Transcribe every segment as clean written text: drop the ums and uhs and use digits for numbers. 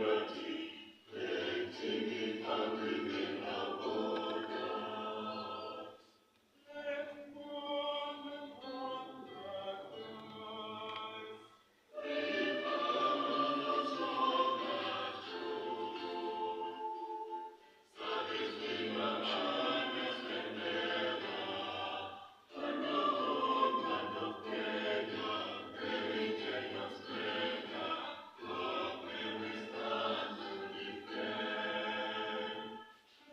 liberty, let it be found within our borders. Let one upon the rise, with power strong and true, serving our harvest and never, and the homeland of Kenya, bearing Kenya's banner, long may we stand to defend.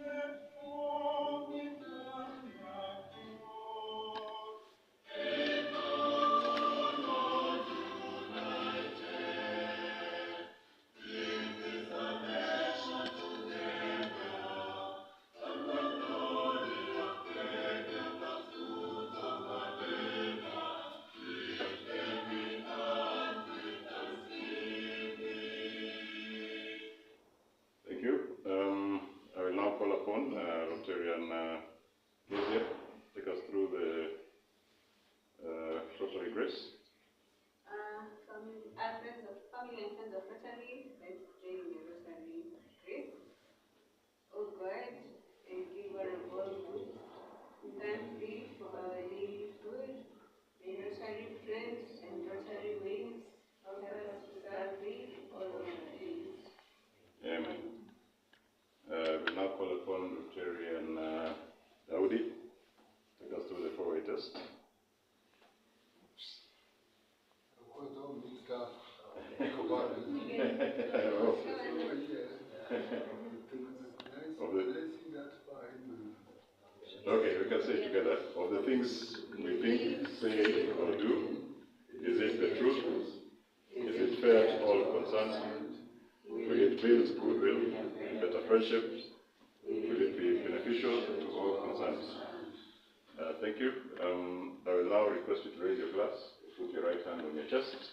Let all be one accord, in all united, in this salvation together, and the glory of Kenya, the fruit of our labor, lift every heart with thanksgiving. Thank you. I will now call upon Rotarian Lydia to take us through the Rotary Grace. Family and friends of Rotary, let's pray in the Rotary Grace. O God, and giver of all good, we thank thee for our daily food. May Rotary friends and Rotary wings help us to serve thee all our days. Amen. We'll now call upon Rotarian Daudi to take us through the four-way test. Okay, we can say it together. Of the things we think, say, or do, is it the truth? Is it fair to all concerned? Will it build goodwill, better friendships? Will it be beneficial to all concerned? Thank you. I will now request you to raise your glass, put your right hand on your chest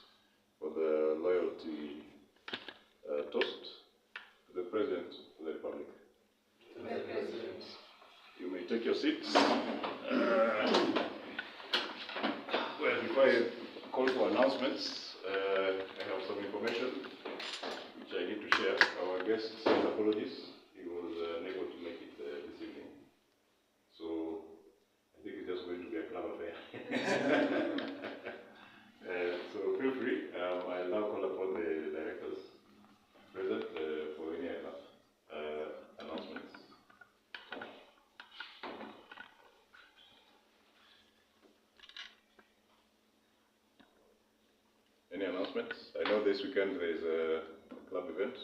for the loyalty toast to the President of the Republic. You may take your seats. Well, before I call for announcements, I have some information which I need to share. Our guest sends apologies. He was unable to make it this evening. So I think it's just going to be a club affair. So feel free. I'll now call upon the directors present for any announcements. Any announcements? I know this weekend there is a club event.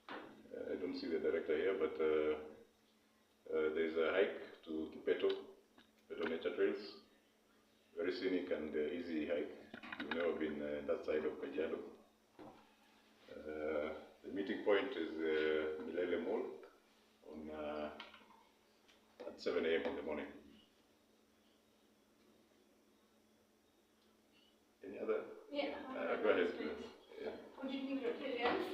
I don't see the director here, but there is a hike to Peto Nature Trails. Very scenic and easy hike. You've never been that side of Kajiado. The meeting point is Milele Mall at 7 a.m. in the morning. Any other? Yeah. Go ahead. Yeah. Good evening, Rotarians.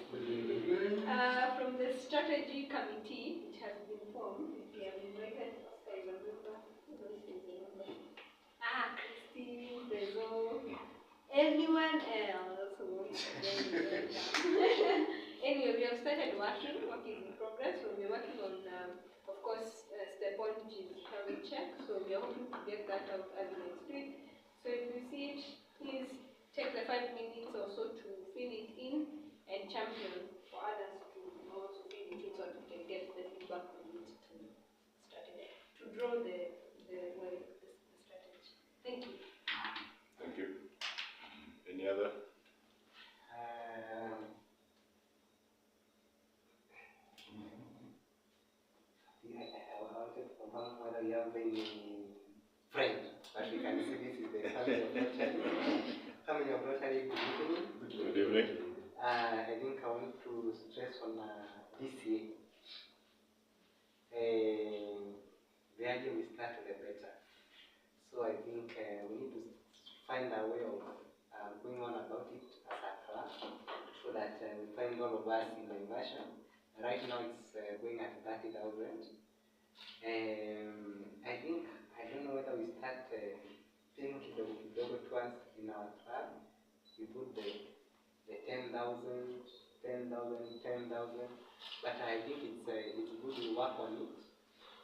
From the strategy committee, which has been formed, we have invited Christine, Bezo, anyone else who wants to join the program. Anyway, we have started working in progress. So we're working on, of course, step 1, which is climate check. So we are hoping to get that out early next week. So if you see it, please take the 5 minutes or so to fill it in and champion for others to also fill it in so that we can get the feedback we need to draw the strategy. Thank you. Thank you. Any other? I wanted to confirm whether you have any friends, but we can see this is the family of Rotary. Family of Rotary, good evening. Good evening. I think I want to stress on this year. The earlier we start, the better. So I think we need to find a way of going on about it as a class, so that we find all of us in the immersion. Right now it's going at 30,000. I think, I don't know whether we start think the double to us in our club. We put the 10,000 10,000, 10,000. But I think it's good to work on it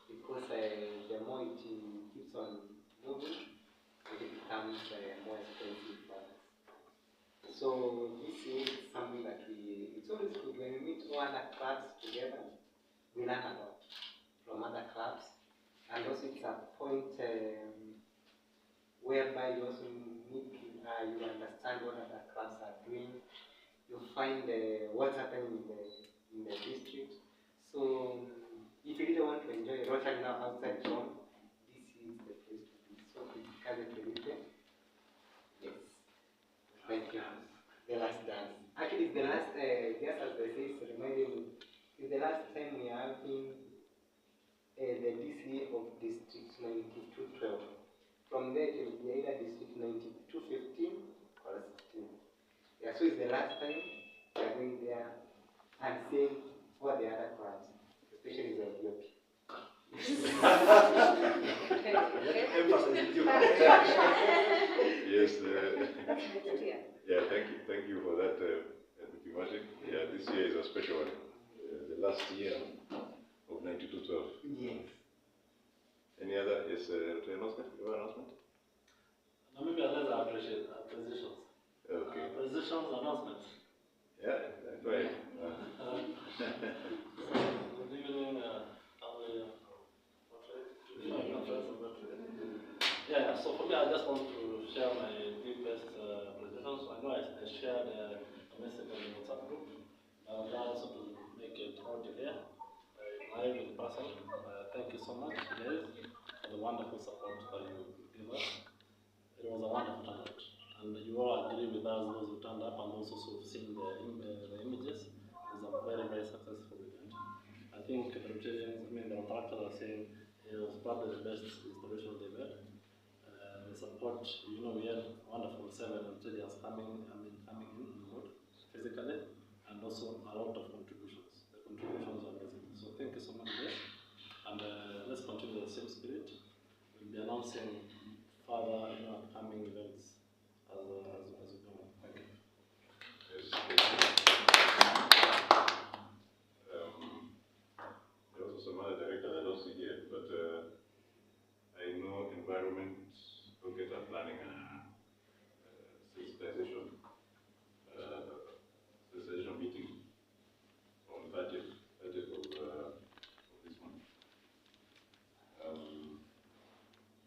because the more it keeps on moving, it becomes more expensive for us. So this is something that it's always good when we meet all other clubs together, we learn a lot from other clubs. And also it's a point whereby you also need to, you understand what other clubs are doing. You find what's happening in the district. So if you really want to enjoy Rotary now outside Ngong, this is the place to be. So it's yes. Thank you. The last dance. Actually, it's the last, just as they say, it's reminding me, it's the last time we are having the DCA of District 9212. From there, it will be either District 9215 or 16. Yeah, so it's the last time we are going there and seeing what the other clubs, especially the Ethiopia. Yes. Yeah, thank you for that, Magic. Yeah, this year is a special one. The last year of 9212. Yes. Any other? Yes, announcement? Your announcement? No, maybe others are appreciations. Okay. Appreciations, announcements. Yeah, go ahead. Good evening, yeah, so for me, I just want to share my deepest appreciations. I know I shared a message on the WhatsApp group. I would also to make it more clear. My person, thank you so much, guys, for the wonderful support that you give us. It was a wonderful turnout, and you all agree with us, those who turned up, and those who have seen the images. It was a very, very successful event. I think the Rotarians, the contractors are saying it was probably the best installation they've had. The support, we had wonderful 7 Rotarians coming in on board physically, and also a lot of contributions. The contributions are amazing. So thank you so much, guys. And let's continue the same spirit. We'll be announcing further, upcoming events as we go. Thank you. Yes. There are also some other directors I don't see here, but I know environment located at planning sensitization meeting on 30th of this month.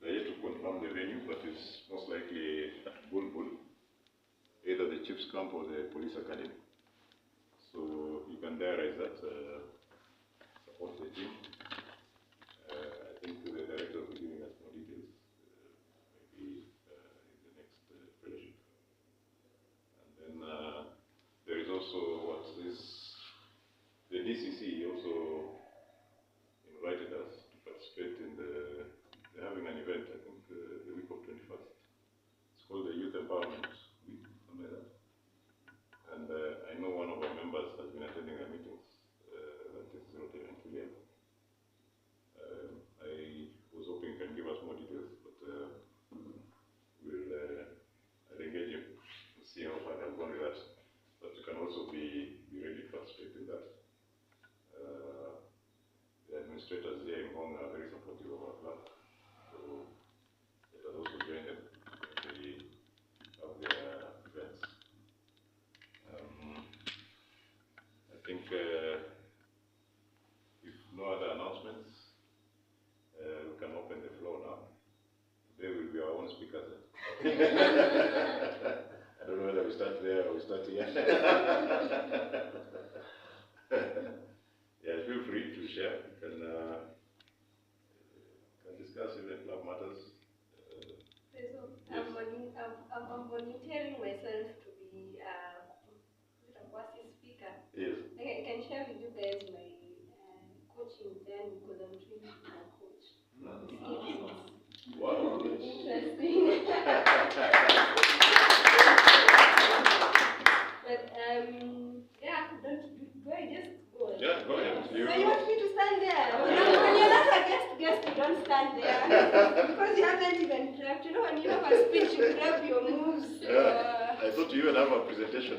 They're yet to confirm the venue, but it's most likely at Bulbul, either the Chiefs Camp or the Police Academy. So you can diarize that, support the team. I think the director will be giving us more details, maybe in the next fellowship. And then there is also the DCC also invited us to participate in they're having an event, I think the week of 21st. It's called the Youth Empowerment Week, something like that. And I know one of our members has been attending our meetings, that is Rotary and William. I was hoping you can give us more details, but I'll engage him to see how far they've gone with that. But you can also be ready to participate in that. The administrators here in Ngong are very supportive of our club, so let us also join them when they have their events. I think if no other announcements, we can open the floor now. They will be our own speakers. I don't know whether we start there or we start here. Yeah, feel free to share. You can discuss even club matters. I'm volunteering myself to be a speaker. Yes. I can share with you guys my coaching then because I'm training to be a coach. Wow. Interesting. But yeah, do I just go? Yeah, go ahead. So you want me to stand there? When you're not a guest, you don't stand there. Because you haven't even prepped. When you have a speech, you prep your moves. I thought you even have a presentation.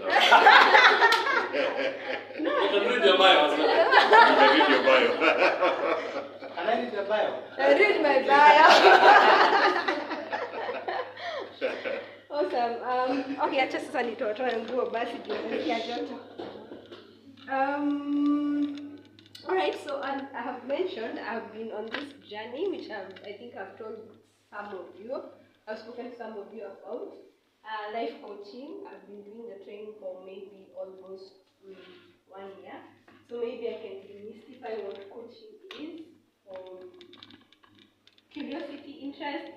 You can read your bio. Can I read the bio? Read my bio. Awesome. Okay, acha sasa nitotoe nguo basi juu nasikia joto. Alright, so I have mentioned I've been on this journey, which I think I've told some of you. I've spoken to some of you about life coaching. I've been doing the training for maybe almost 1 year. So maybe I can demystify what coaching is from curiosity, interest,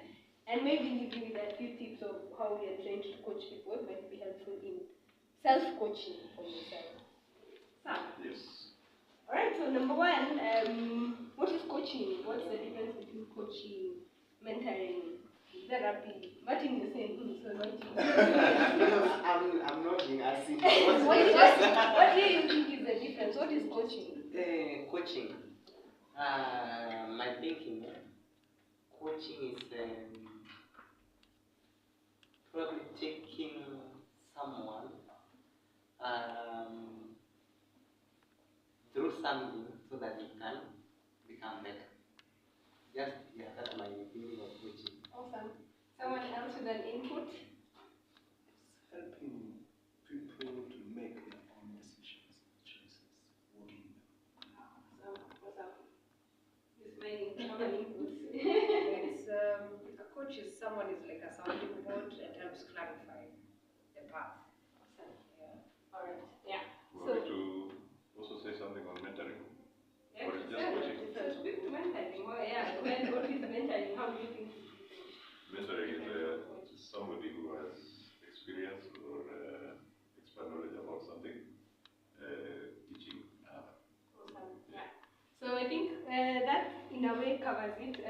and maybe leave you with a few tips of how we are trained to coach people might be helpful in self-coaching for yourself. Yes. Alright, so number one, what is coaching? What's the difference between coaching, mentoring, therapy? Martin, you're saying, so not you. I'm nodding. I see. What do you think is the difference? What is coaching? Coaching. My thinking, coaching is probably taking someone through something so that you can become better. That's my meaning of coaching. Awesome. Someone else with an input? Helping people to make their own decisions, choices, working them. Awesome. This my input. It's, a coach is someone is like a sounding board and helps clarify the path. Awesome. Yeah. Alright. Yeah. Want me to also say something on mentoring? Yeah, Or is just coaching? so speak to mentoring. Well, yeah. What is mentoring? How do you think? Mentoring is somebody who has experience or expert knowledge about something, teaching. Awesome. Yeah. So I think that in a way covers it.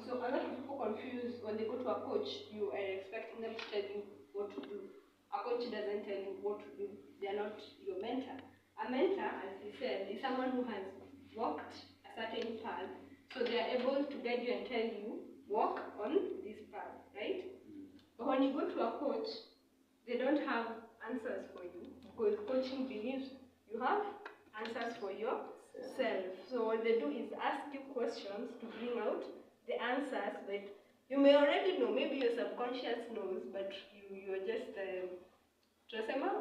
So a lot of people confuse when they go to a coach. You are expecting them to tell you what to do. A coach doesn't tell you what to do. They are not your mentor. A mentor, as we said, is someone who has walked a certain path, so they are able to guide you and tell you walk on this path, right? But when you go to a coach, they don't have answers for you because coaching believes you have answers for yourself. So what they do is ask you questions to bring out the answers that you may already know. Maybe your subconscious knows, but you're just tunasema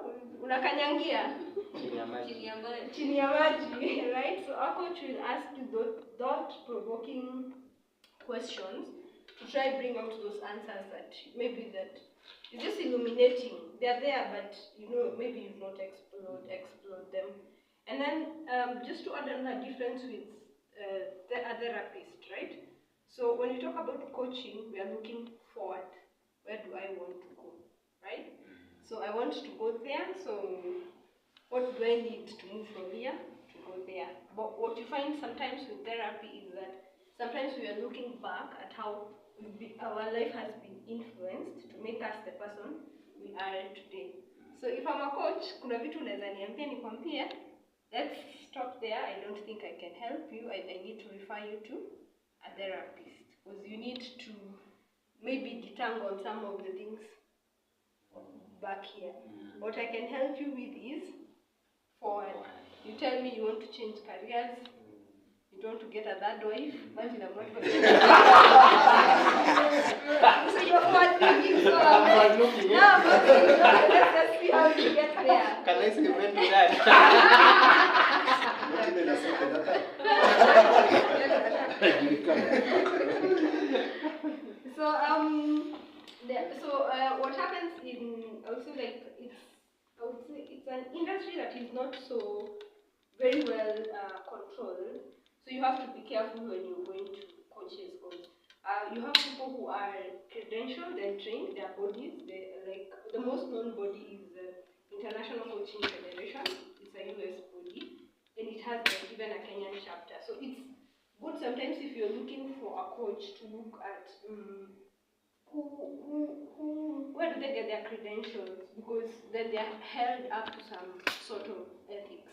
unakanyangia chini ya maji, right? So our coach will ask you those thought-provoking questions to try bring out those answers that maybe that is just illuminating. They're there, but you know maybe you've not explored them. And then just to add another difference with the therapist, right? So when you talk about coaching, we are looking forward. Where do I want to go, right? So I want to go there. So what do I need to move from here to go there? But what you find sometimes with therapy is that sometimes we are looking back at how our life has been influenced to make us the person we are today. So if I'm a coach, kuna vitu unaweza niambia nikwambie, let's stop there. I don't think I can help you. I need to refer you to a therapist because you need to maybe detangle on some of the things back here. What I can help you with is forward. You tell me you want to change careers, you don't want to get a third wife. Imagine I'm not going to so you're forward thinking, so I'm looking. Now let's just see how you get there. Can I say when to that? So what happens in also like I would say it's an industry that is not so very well controlled. So you have to be careful when you're going to coaches because you have people who are credentialed and trained, their bodies. Like the most known body is the International Coaching Federation. It's a US body, and it has even a Kenyan chapter. So it's good sometimes if you're looking for a coach to look at where do they get their credentials, because then they are held up to some sort of ethics.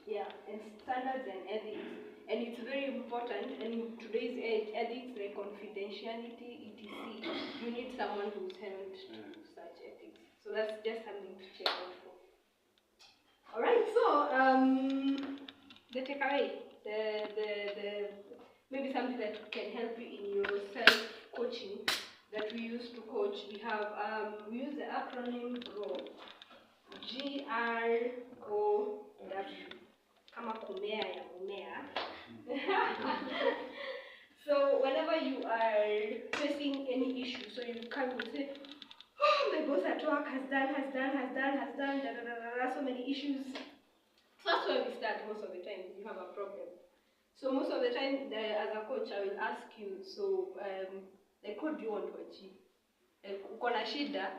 Yeah, and standards and ethics. And it's very important, and in today's age, ethics like confidentiality, etc. You need someone who's held to such ethics. So that's just something to check out for. Alright, so the take away maybe something that can help you in your self-coaching that we use to coach. We have we use the acronym GROW, GROW, kama kumea ya kumea. So whenever you are facing any issue, so you come and say, oh, my boss at work has done, so many issues. So that's where we start most of the time. You have a problem. So most of the time, as a coach, I will ask you, so like, what do you want to achieve? Uko na shida,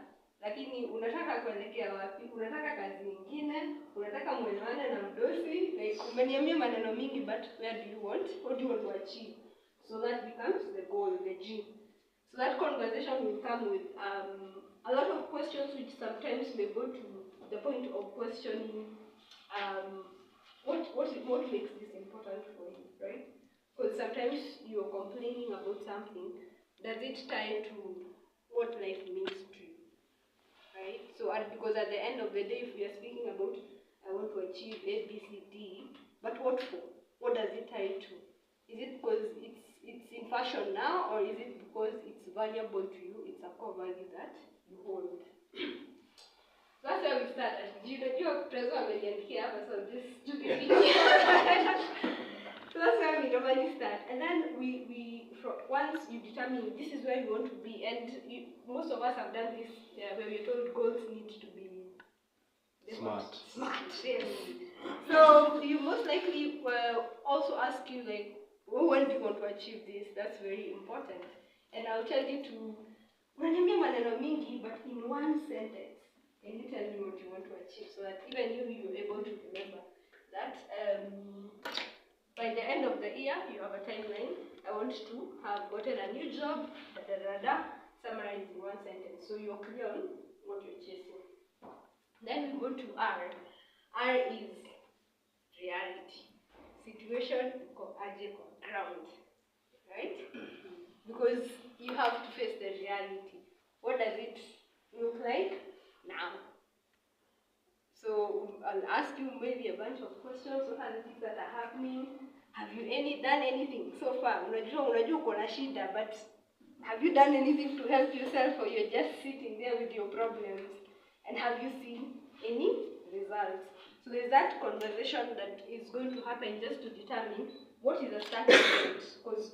lakini unataka kuelekea wapi? Unataka kazi nyingine? Unataka muelewane na mdosi? Like, umeniambia maneno mingi, but where do you want? What do you want to achieve? So that becomes the goal, the G. So that conversation will come with a lot of questions, which sometimes may go to the point of questioning what makes this important for you, right? Because sometimes you're complaining about something. Does it tie to what life means to you, right? So because at the end of the day, if we are speaking about I want to achieve A, B, C, D, but what for? What does it tie to? Is it because it's in fashion now, or is it because it's valuable to you? It's a core value that you hold. So that's where we start. You're here, so just so that's where we normally start. And then we once you determine this is where you want to be, and most of us have done this where we're told goals need to be Smart. Yes. So you most likely also ask you like, when do you want to achieve this? That's very important. And I'll tell you to unaniambia maneno mingi, but in one sentence, can you tell me what you want to achieve so that even you're able to remember that by the end of the year you have a timeline. I want to have gotten a new job, summarized in one sentence. So you're clear on what you're chasing. Then we go to R. R is reality. Situation ground, right? Because you have to face the reality. What does it look like now? So I'll ask you maybe a bunch of questions. What are the things that are happening? Have you done anything so far? Unajua uko na shida, but have you done anything to help yourself, or you're just sitting there with your problems? And have you seen any results? So there's that conversation that is going to happen just to determine what is the starting point. Because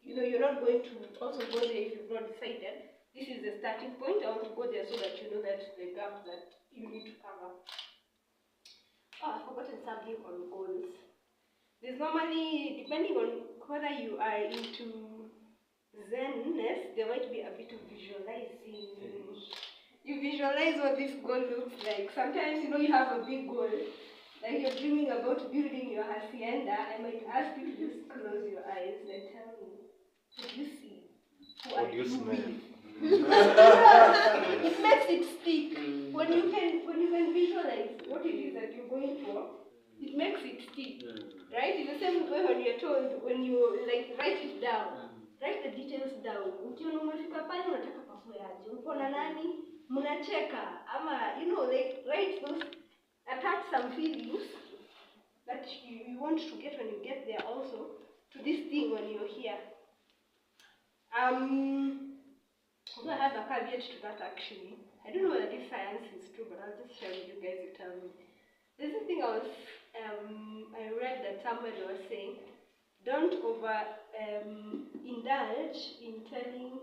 you're not going to also go there if you've not decided. This is the starting point. I want to go there so that you know that the gap that you need to cover. Oh, I've forgotten something on goals. There's normally, depending on whether you are into Zenness, there might be a bit of visualizing. You visualize what this goal looks like. Sometimes, you have a big goal. Like you're dreaming about building your hacienda. I might ask you to just close your eyes and tell me, what do you see? What do you smell? It makes it stick. When you can visualize what it is that you're going for, it makes it stick. Right? In the same way when you're told, when you write it down, write the details down. Ukiona umefika pale unataka pafuaje? Uko na nani? Mnacheka ama write those, attach some feelings that you want to get when you get there also to this thing when you're here. So I have a caveat to that actually. I don't know whether this science is true, but I'll just share with you guys. You tell me. There's this thing I read that somebody was saying, don't indulge in telling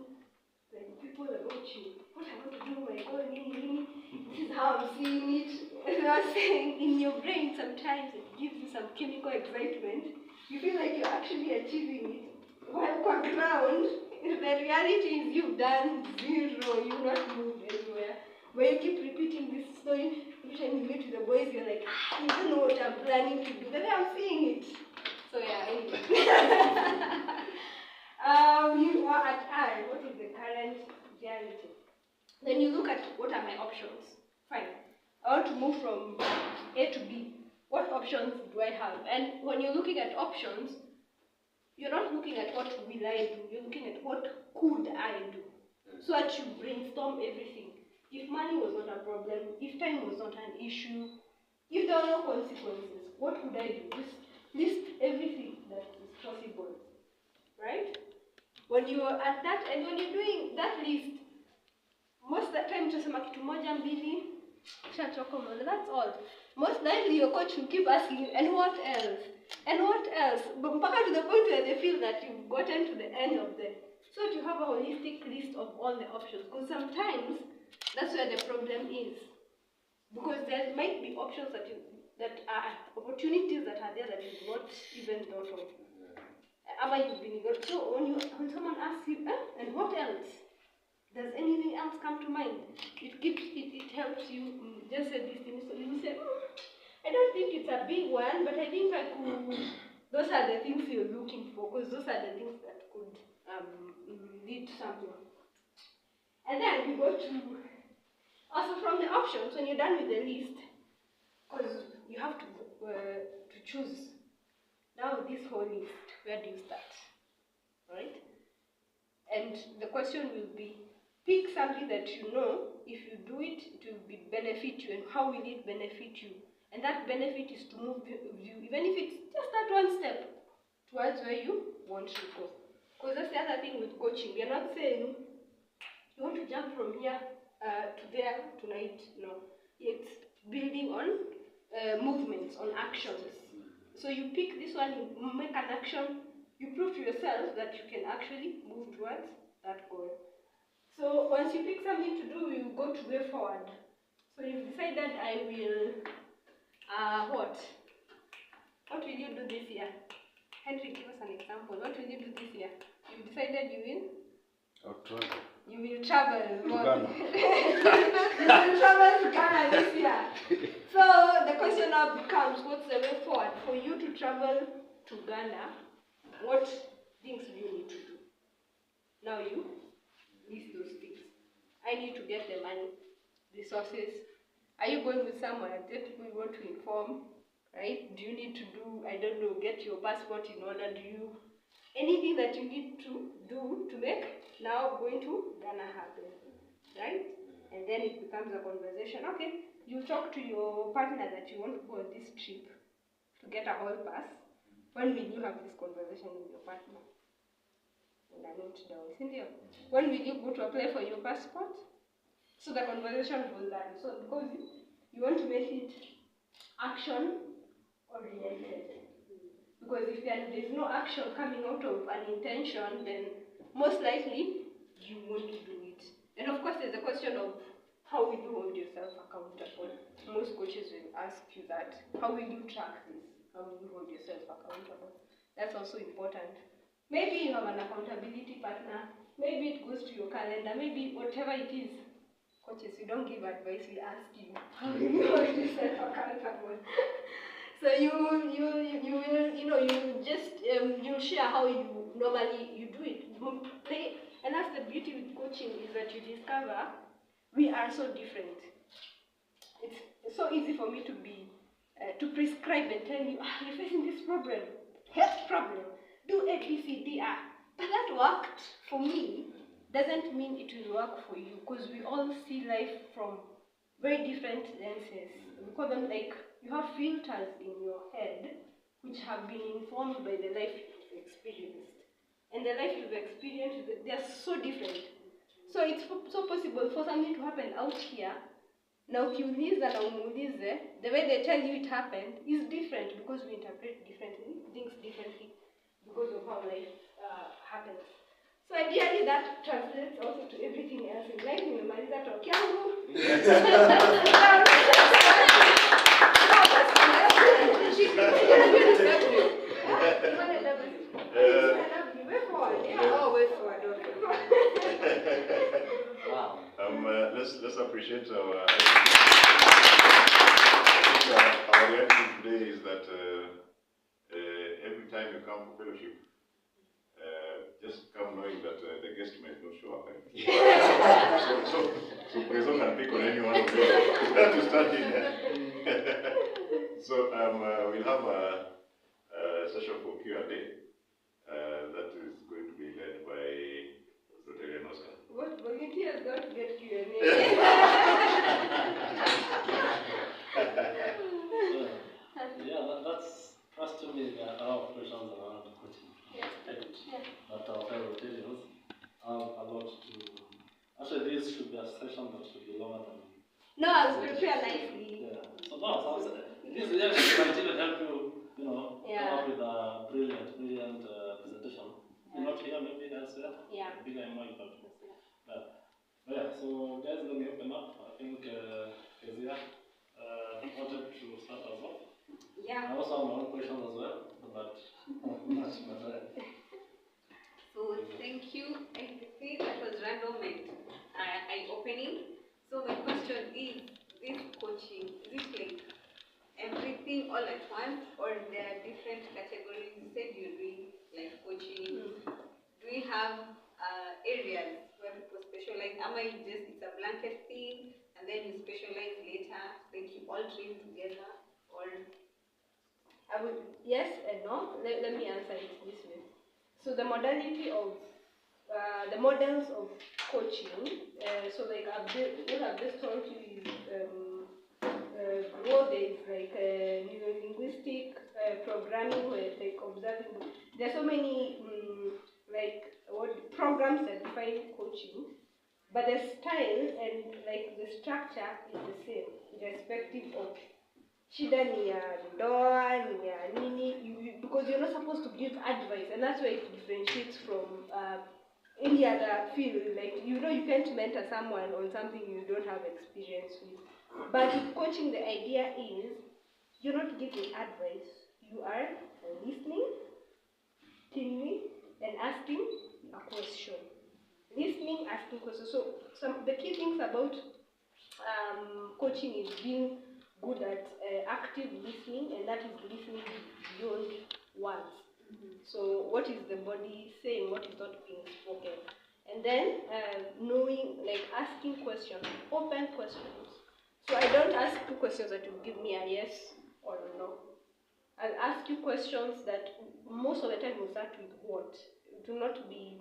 people about you. What I want to do, my goal, this is how I'm seeing it. As I was saying, in your brain sometimes it gives you some chemical excitement. You feel like you're actually achieving it. While on ground, the reality is you've done zero, you've not moved anywhere. But you keep repeating this story. Every time you meet with the boys, you're like, you don't know what I'm planning to do. Then I'm seeing it. So yeah, anyway. You are at R. What is the current reality? Then you look at what are my options. Fine. I want to move from A to B. What options do I have? And when you're looking at options, you're not looking at what will I do. You're looking at what could I do. So that you brainstorm everything. If money was not a problem, if time was not an issue, if there were no consequences, what could I do? Just list everything that is possible, right? When you are at that, and when you're doing that list, most of the time tutasema kitu moja mbili, shachoka moja, that's all. Most likely your coach will keep asking you, and what else? And what else? But mpaka to the point where they feel that you've gotten to the end of them. So to have a holistic list of all the options, because sometimes that's where the problem is. Because there might be options that are opportunities that are there that you've not even thought of. So when someone asks you, and what else? Does anything else come to mind? It helps you just say this thing. So you say, I don't think it's a big one, but I think I could. Those are the things you're looking for, because those are the things that could lead to something. And then we go to also from the options when you're done with the list, because you have to choose. Now this whole list, where do you start? Right? And the question will be, pick something that you know, if you do it, it will benefit you, and how will it benefit you? And that benefit is to move you, even if it's just that one step towards where you want to go. Because that's the other thing with coaching. We are not saying you want to jump from here to there tonight. No. It's building on movements, on actions. So you pick this one, you make an action, you prove to yourself that you can actually move towards that goal. So once you pick something to do, you go to way forward. So you've decided I will, what? What will you do this year? Henry, give us an example. What will you do this year? You've decided you will? I'll travel. You will travel. To Ghana. You will travel to Ghana this year. So the question now becomes, what's the way forward? For you to travel to Ghana, what things do you need to do? Now you list those things. I need to get the money, resources. Are you going with someone that people you want to inform? Right? Do you need to do, I don't know, get your passport in order? Do you, anything that you need to do to make now going to Ghana happen? Right? And then it becomes a conversation. Okay, you talk to your partner that you want to go on this trip to get a hall pass. When will you have this conversation with your partner? And I note down, Cynthia. When will you go to apply for your passport? So the conversation will learn. So because you want to make it action oriented. Because if there is no action coming out of an intention, then most likely you won't do it. And of course there's a question of how will you hold yourself accountable. Most coaches will ask you that. How will you track this? How will you hold yourself accountable? That's also important. Maybe you have an accountability partner. Maybe it goes to your calendar. Maybe whatever it is. Coaches, we don't give advice. We ask you how will you hold yourself accountable. So you will, you just you'll share how you normally you do it. And that's the beauty with coaching, is that you discover we are so different. It's so easy for me to be to prescribe and tell you, you're facing this problem, health problem, do A, B, C, D, R. But that worked for me doesn't mean it will work for you, because we all see life from very different lenses. We call them like, you have filters in your head which have been informed by the life you've experienced. And the life you've experienced, they're so different. So it's so possible for something to happen out here. Now, ukiuliza na umuulize, the way they tell you it happened is different, because we interpret things differently because of how life happens. So ideally that translates also to everything else in life. Nimemaliza talk yangu. Wow. Let's appreciate our reality today is that every time you come for fellowship, just come knowing that the guest might not show up. So Prezo can pick on any one of you to start in. So we'll have a session for Q&A that is going to be led by Rotary and Oscar. What volunteers don't get Q&A? Yeah, that's trust to me. No, I was prepared nicely. Yeah. So no, this might even help you, come up with a brilliant presentation. Not here, maybe elsewhere. Yeah. Bigger and more important. Yeah. So guys, let me open up. I think Kezia wanted to start us off. Yeah. I also have my own questions as well, but So thank you. I think that was random and eye-opening. So my question is, this coaching, is it like everything all at once, or there are different categories? You said you're doing life coaching. Do we have areas where people specialize? Am I just, it's a blanket thing, and then you specialize later, like you all train together, or? I would, yes and no. Let me answer it this way. So the modality of the models of coaching. So like what I've just told you is what there is like neuro-linguistic programming, where like observing. There are so many like what programs that define coaching, but the style and like the structure is the same, irrespective of shida ni ya ndoa ni ya nini, because you're not supposed to give advice, and that's why it differentiates from any other field. Like, you can't mentor someone on something you don't have experience with. But with coaching, the idea is you're not giving advice, you are listening keenly and asking a question. Listening, asking questions. So the key things about coaching is being good at active listening, and that is listening beyond words. So what is the body saying, what is not being spoken? And then knowing, like asking questions, open questions. So I don't ask two questions that will give me a yes or a no. I'll ask you questions that most of the time will start with what. Do not be,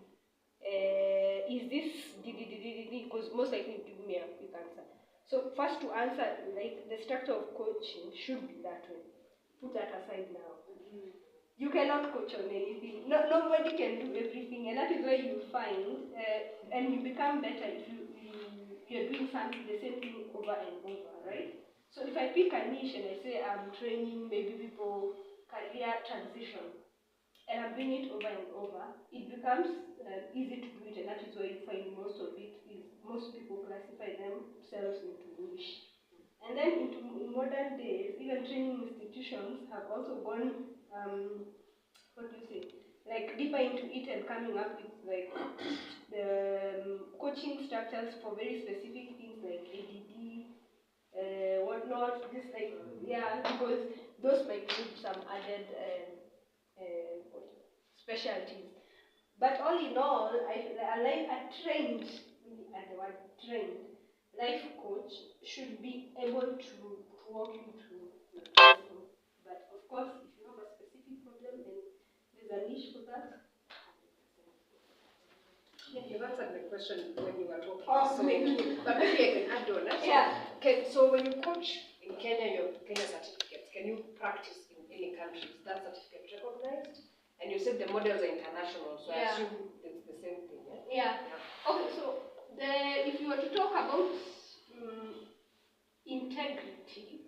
is this, because most likely you give me a quick answer. So first, to answer, like the structure of coaching should be that way. Put that aside now. You cannot coach on anything. Nobody can do everything, and that is why you find, and you become better if you're doing something, the same thing over and over, right? So if I pick a niche and I say I'm training maybe people career transition, and I'm doing it over and over, it becomes easy to do it, and that is why you find most people classify themselves into niche. And then in modern days, even training institutions have also gone, like deeper into it, and coming up with like the coaching structures for very specific things like ADD, whatnot. This because those might need some added specialties. But all in all, a trained, and the word trained, life coach should be able to walk you through the problem. But of course, if you have a specific problem and there's a niche for that. Yeah, you've answered the question when you were talking. Oh, so, thank you. But maybe I can add on. Yeah. Okay, so when you coach in Kenya, you have Kenya certificates. Can you practice in any country? Is that certificate recognized? And you said the models are international, so I assume it's the same thing. Yeah. Okay, so if you were to talk about integrity,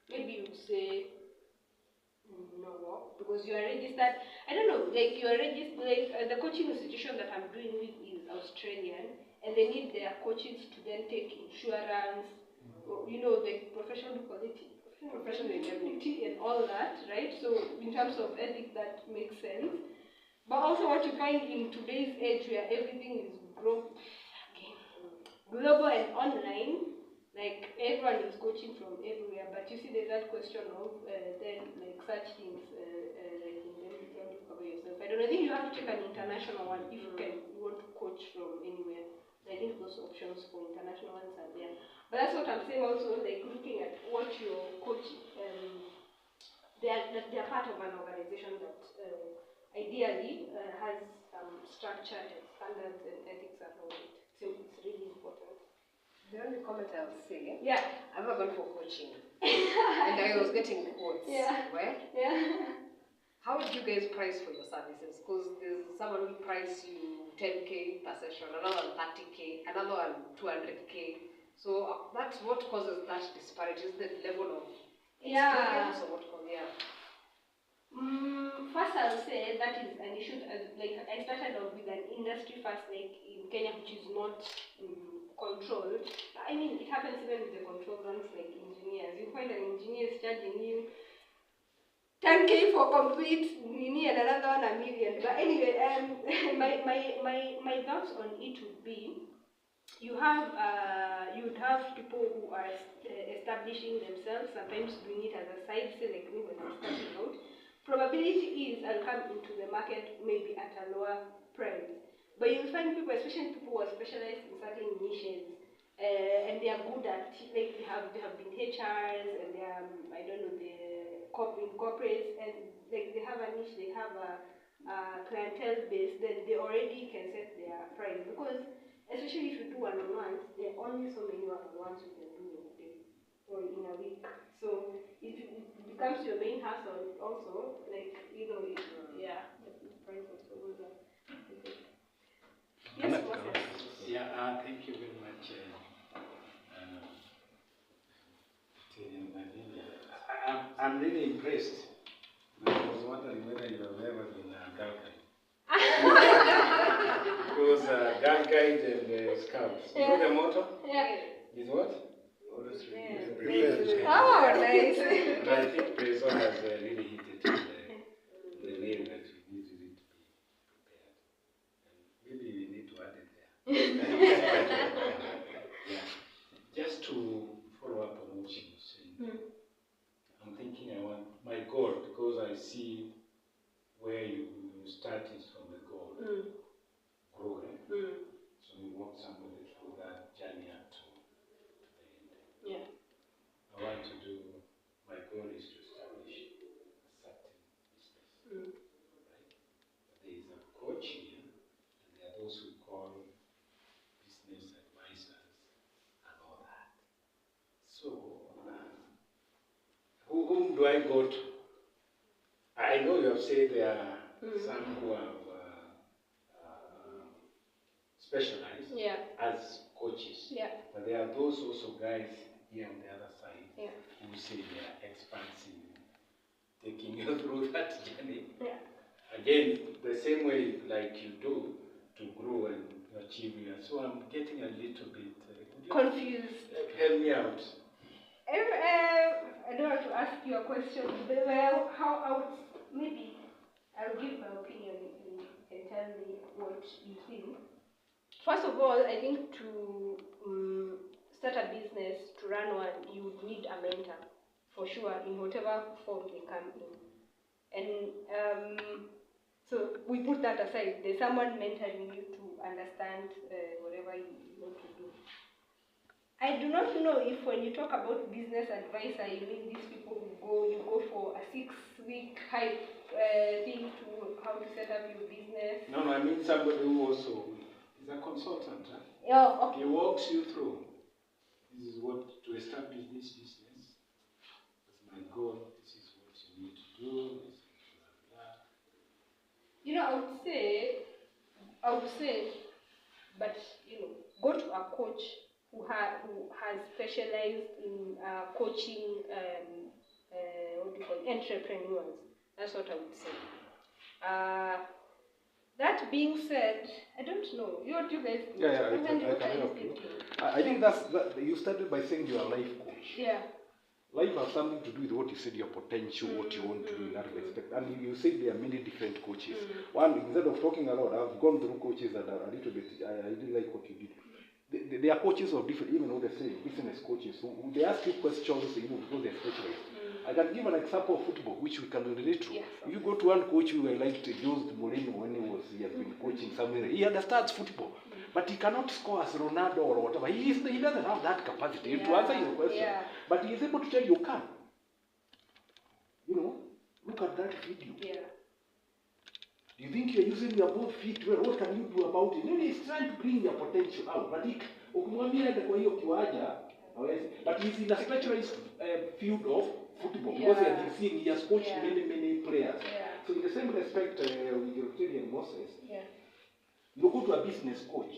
maybe you would say no, because you are registered. I don't know, like you are registered. Like the coaching institution that I'm doing with is Australian, and they need their coaches to then take insurance, or, the professional quality, professional indemnity, and all that, right? So in terms of ethics, that makes sense. But also, what you find in today's age, where everything is global and online, like everyone is coaching from everywhere. But you see, there's that question of then like such things like indemnity, how do you cover yourself? I don't know. I think you have to take an international one if you want to coach from anywhere. I think those options for international ones are there. But that's what I'm saying also, like looking at what your coach, they're part of an organization that ideally has some structure and standards and ethics around it. So it's really important. The only comment I'll say, Yeah. I've never gone for coaching. And I was getting quotes. Yeah. Where? Yeah. How would you guys price for your services? Because there's someone who price you 10K per session, another one 30K, another one 200K. So that's what causes that disparity, is the level of Yeah. experience or what causes, yeah. First, I'll say that is an issue. Like I started off with an industry first, like in Kenya, which is not controlled. I mean, it happens even with the controlled ones, like engineers. You find an engineer is charging you 10K for complete mini and another one 1 million. But anyway, my thoughts on it would be, you would have people who are establishing themselves, sometimes doing it as a side, say like me when I'm starting out. Probability is I'll come into the market maybe at a lower price. But you'll find people, especially people who are specialized in certain niches, and they are good at, like they have been HRs, and they are, I don't know, the corporates, and like they have a niche, they have a clientele base, then they already can set their price. Because especially if you do one-on-ones, there are only so many one-on-ones you can do in a day or in a week. So it becomes your main hustle also, like, you know, yeah, the price also goes up. Yes, Moses. Yeah, thank you very much. I'm really impressed. I was wondering whether you have ever been a girl guide. Because girl guide and scouts. You know the motto? Yeah. Is what? Yeah. Oh, nice. And I think Preso has really hit it on the nail that we need to be prepared. And maybe we need to add it there. Yeah. Just to follow up on what she was saying, I'm thinking I want my goal, because I see where you started from the goal, grow. So you want somebody through that journey up to the end. Yeah. I want to do, my goal is to establish a certain business, right? But there is a coach here, and there are those who call business advisors and all that. So, whom do I go to? I know you have said there are some who have specialized as coaches, but there are those also guys here on the other side who say they are experts in taking you through that journey. Again, the same way like you do to grow and achieve your. So I'm getting a little bit confused. Help me out. I don't want to ask you a question, but well, how I would, maybe I'll give my opinion and you can tell me what you think. First of all, I think to start a business, to run one, you would need a mentor, for sure, in whatever form they come in. And so we put that aside. There's someone mentoring you to understand whatever you want to do. I do not know if when you talk about business advisor, you mean these people who you go for a 6-week hype thing to how to set up your business. No, I mean somebody who also is a consultant. Huh? Yeah, okay. He walks you through. This is what to establish this business. That's my goal. This is what you need to do. This is blah, blah. You know, I would say, but you know, go to a coach who has specialized in coaching what do you call it, entrepreneurs. That's what I would say. That being said, I don't know. What do you guys think? I can help you. I think that you started by saying you are a life coach. Yeah. Life has something to do with what you said, your potential, what you want to do in that respect. And you said there are many different coaches. One, instead of talking a lot, I've gone through coaches that are a little bit, I didn't like what you did. They are coaches of different, even though they say business coaches. So they ask you questions, because they're specialized. I can give an example of football, which we can relate to. Yes. If you go to one coach who liked Jose Mourinho when he has been coaching somewhere, he understands football, but he cannot score as Ronaldo or whatever. He doesn't have that capacity to answer your question. But he is able to tell you can. Look at that video. You think you're using your both feet well, what can you do about it? He's trying to bring your potential out. But he's in a specialized field of football, because he has coached many players. So in the same respect, with Euclidean Moses, you go to a business coach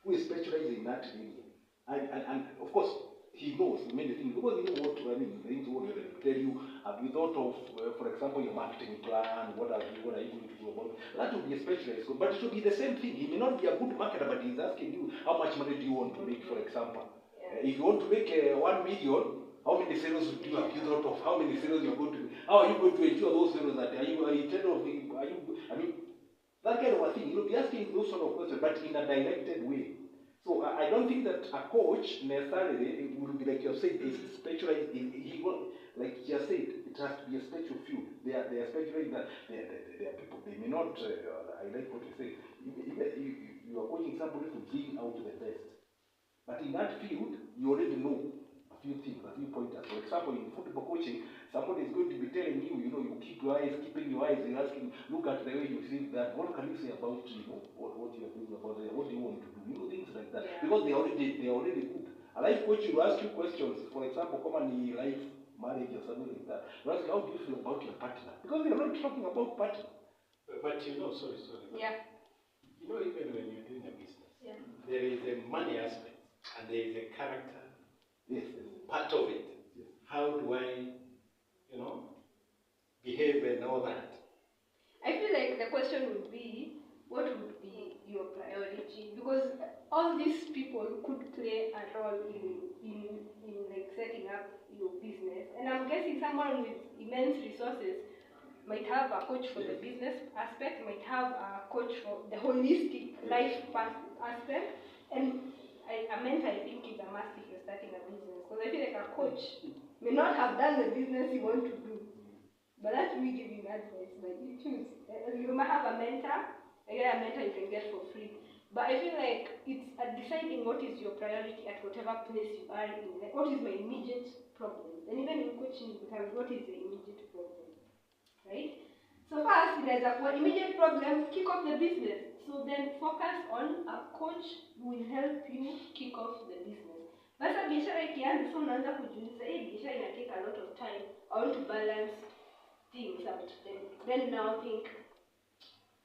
who is specialized in that area, And of course, he knows many things because he knows what things what to tell you. Have you thought of, for example, your marketing plan? What are you going to do about it? That would be a specialized, but it should be the same thing. He may not be a good marketer, but he's asking you how much money do you want to make, for example. If you want to make 1 million, how many sales do you have you thought of? How many sales you're going to do? How are you going to ensure those sales that are you instead of I mean that kind of a thing? You'll be asking those sort of questions, but in a directed way. So I don't think that a coach necessarily will be like you said, is specialized in he will, like you said, it has to be a special field. They are specialized that they are people. They may not. I like what you say. You are coaching somebody to bring out the best, but in that field you already know a few things, a few pointers. For example, in football coaching, somebody is going to be telling you, you keep your eyes, keeping your eyes, and asking, look at the way you see that. What can you say about what you are doing about it? What do you want to do? Things like that. Yeah. Because they are already good. A life coach will ask you questions. For example, come on, life, marriage, or something like that. You ask, how do you feel about your partner? Because they are not talking about partner. But sorry. Yeah. Even when you're doing a business, there is a money aspect and there is a character part of it. Yes. How do I, behave and all that? I feel like the question would be, what would be your priority? Because all these people could play a role in like setting up your business. And I'm guessing someone with immense resources might have a coach for the business aspect, might have a coach for the holistic life aspect, and a mentor I think is a must if you're starting a business. Because I feel like a coach may not have done the business you want to do, but that's me giving advice. Like you choose. You might have a mentor. Again, a mentor you can get for free. But I feel like it's deciding what is your priority at whatever place you are in. Like, what is my immediate problem? And even in coaching, because what is the immediate problem? Right? So first, there's an immediate problem, kick off the business. So then focus on a coach who will help you kick off the business. Basa biashara ikianza, so unaanza kujiuliza, biashara ina take a lot of time. I want to balance things out. Then now think,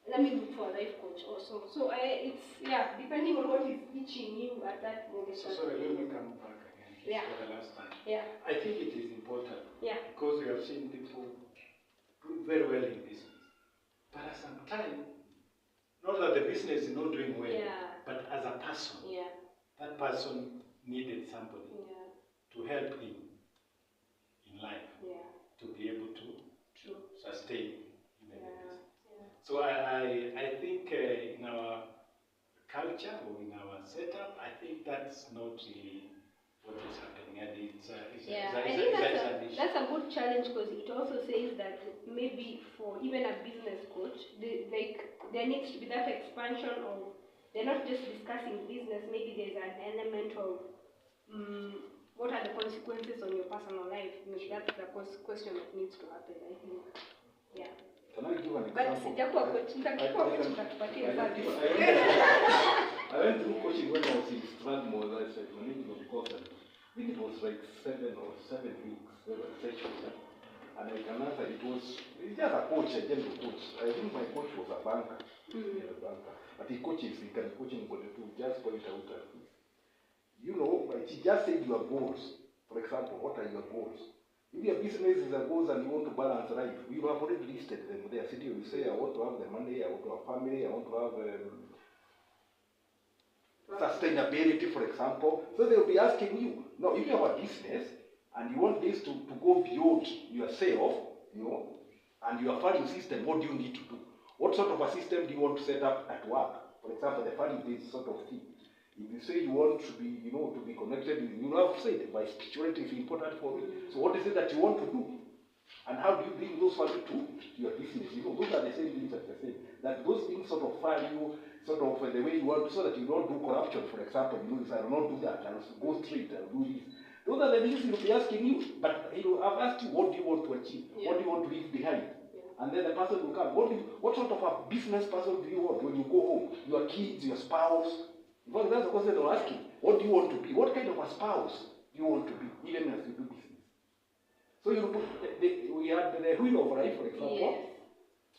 let me look for a life coach also. So it's depending on what is itching you at that moment. So sorry, let me come back again for the last time. Yeah. I think it is important. Yeah. Because we have seen people do very well in business. But at some time, not that the business is not doing well, but as a person, that person needed somebody to help him in life to be able to sustain even the business. So I think in our culture or in our setup, I think that's not really what is happening, and that's a good challenge because it also says that maybe for even a business coach, there needs to be that expansion of, they're not just discussing business, maybe there's an element of what are the consequences on your personal life. Maybe that's the question that needs to happen, I think. Yeah. Can I give an example? But sijakuwa coach, nitakuwa coach nitakupatia service. I went through coaching when I was in Strathmore, as I said, management course. I think it was like 7 weeks, sessions. And I can answer, it's just a coach, a general coach. I think my coach was a banker. But he can coach anybody to just point out that, he just said your goals. For example, what are your goals? If your business is a goals and you want to balance life, you have already listed them there. So you say, I want to have the money, I want to have family, I want to have sustainability, for example. So they will be asking you, no, if you have a business and you want this to go beyond yourself, and your funding system, what do you need to do? What sort of a system do you want to set up at work? For example, the funding-based sort of thing. If you say you want to be, to be connected, you have said my spirituality is important for me. So what is it that you want to do? And how do you bring those values to your business? Those are the same things that you're saying. That those things sort of value, sort of the way you want, so that you don't do corruption, for example. I will not do that, I will go straight, I will do this. Those are the things he will be asking you. But I've asked you, what do you want to achieve? What do you want to leave behind? And then the person will come. What sort of a business person do you want when you go home? Your kids, your spouse? Because that's the question they're asking. What do you want to be? What kind of a spouse do you want to be, even as you do business? So we had the wheel of life, for example.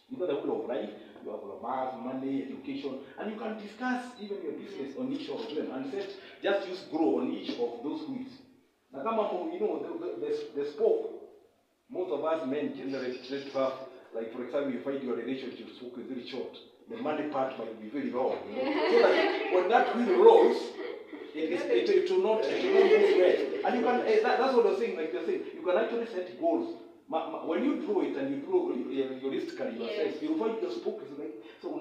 You know the wheel of life, you have romance, money, education, and you can discuss even your business on each of them and just use grow on each of those wheels. Now, come up, you know, the spoke, most of us men generally tend to have, like for example, you find your relationship spoke is very short. The money part might be very long. You know? So that when that wheel rolls, it will not move well. And you can, that's what I was saying, like you're saying, you can actually set goals. When you draw it and you draw realistically yourself, you'll find your spoke is like, so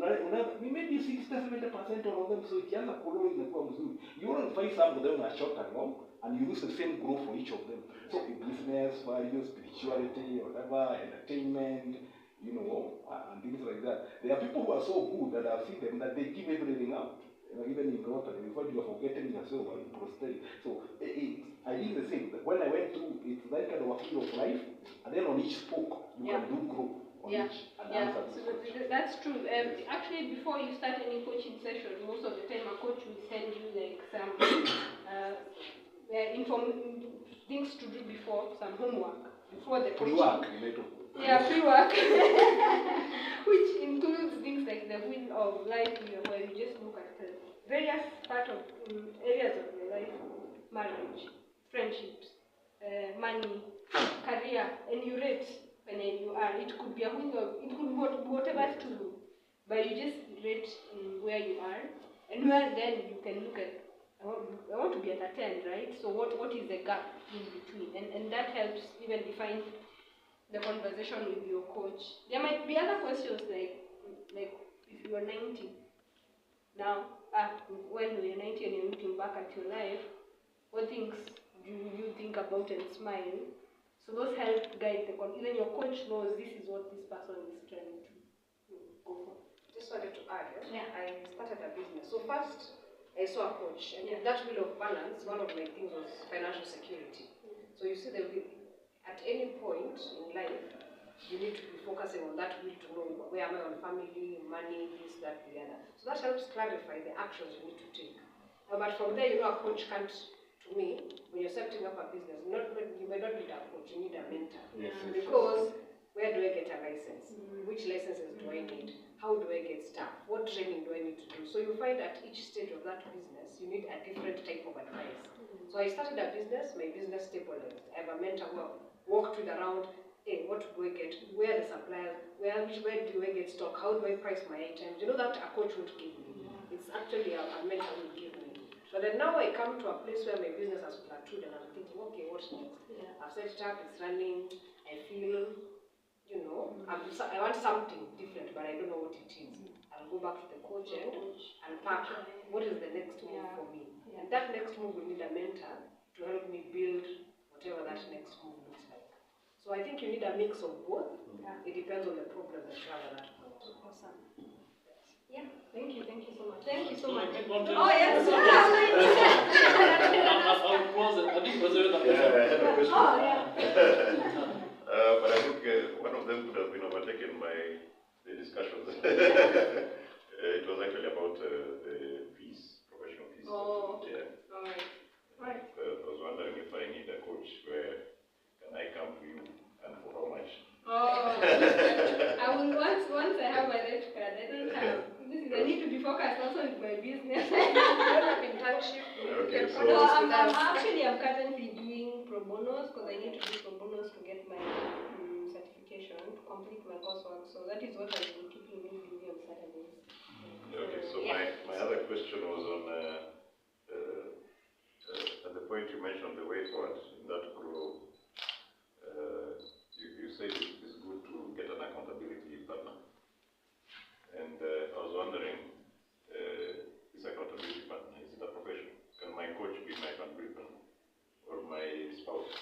maybe 60-70% of them, so ikianza kuloa inakuwa mzuri. You will find some of them are short and long, and you use the same growth for each of them. So in business, value, spirituality, whatever, entertainment, you know, and things like that. There are people who are so good that I've seen them that they give everything up. You know, even in Rotary, before you are forgetting yourself and prosperity. So I did the same. When I went through, it's that kind of a field of life, and then on each spoke, you can do grow on each and answer. So that's true. Actually, before you start any coaching session, most of the time a coach will send you like some things to do before, some homework before the coaching. Pre-work, pre-work, which includes things like the wheel of life, where you just look at the various part of areas of your life: marriage, friendships, money, career, and you rate when you are. It could be a wheel of, it could be whatever tool, but you just rate where you are, and where then you can look at. I want to be at a 10, right? So what is the gap in between? And that helps even define the conversation with your coach. There might be other questions like if you are 90 now, when you're 90 and you're looking back at your life, what things do you think about and smile? So those help guide the even your coach knows this is what this person is trying to go for. Just wanted to add, I started a business. So first, I saw a coach, and in that wheel of balance, one of my things was financial security. So you see, at any point in life, you need to be focusing on that wheel to know where am I on family, money, this, that, the other. So that helps clarify the actions you need to take. But from there, a coach can't, to me, when you're setting up a business, you may not need a coach, you need a mentor. Yes. Because where do I get a license? Which licenses do I need? How do I get staff? What training do I need to do? So you find at each stage of that business, you need a different type of advice. So I started a business, my business stabilized. I have a mentor who walked with around, hey, what do I get? Where are the suppliers? Where do I get stock? How do I price my items? You know that a coach won't give me. It's actually a mentor who will give me. So then now I come to a place where my business has plateaued and I'm thinking, okay, what's next? I've set it up, it's running, I feel, you know, I want something different, but I don't know what it is. I'll go back to the coach and unpack what is the next move for me. And that next move will need a mentor to help me build whatever that next move looks like. So I think you need a mix of both. It depends on the problem that you have at that point. Awesome. Yeah, thank you so much. Thank you so much. Oh, yes. I'll close it. I think was there a Yeah, I had a question. Oh, yeah. But I think one of them could have been overtaken by the discussions. It was actually about the fees, professional fees. Oh, yeah. all right. Right. I was wondering if I need a coach, where can I come to you and for how much? Oh, I will once I have my red card. I don't have. I need to be focused also with my business. Internship. Okay, so No, I'm currently doing pro bonos because I need to do pro bonos to get my certification, to complete my coursework. So that is what I've been keeping me busy on Saturdays. okay, so my other question was on at the point you mentioned the way forward in that grow. You said it's good to get an accountability partner, and I was wondering, this accountability partner, is it a profession? Can my coach be my accountability partner, or my spouse?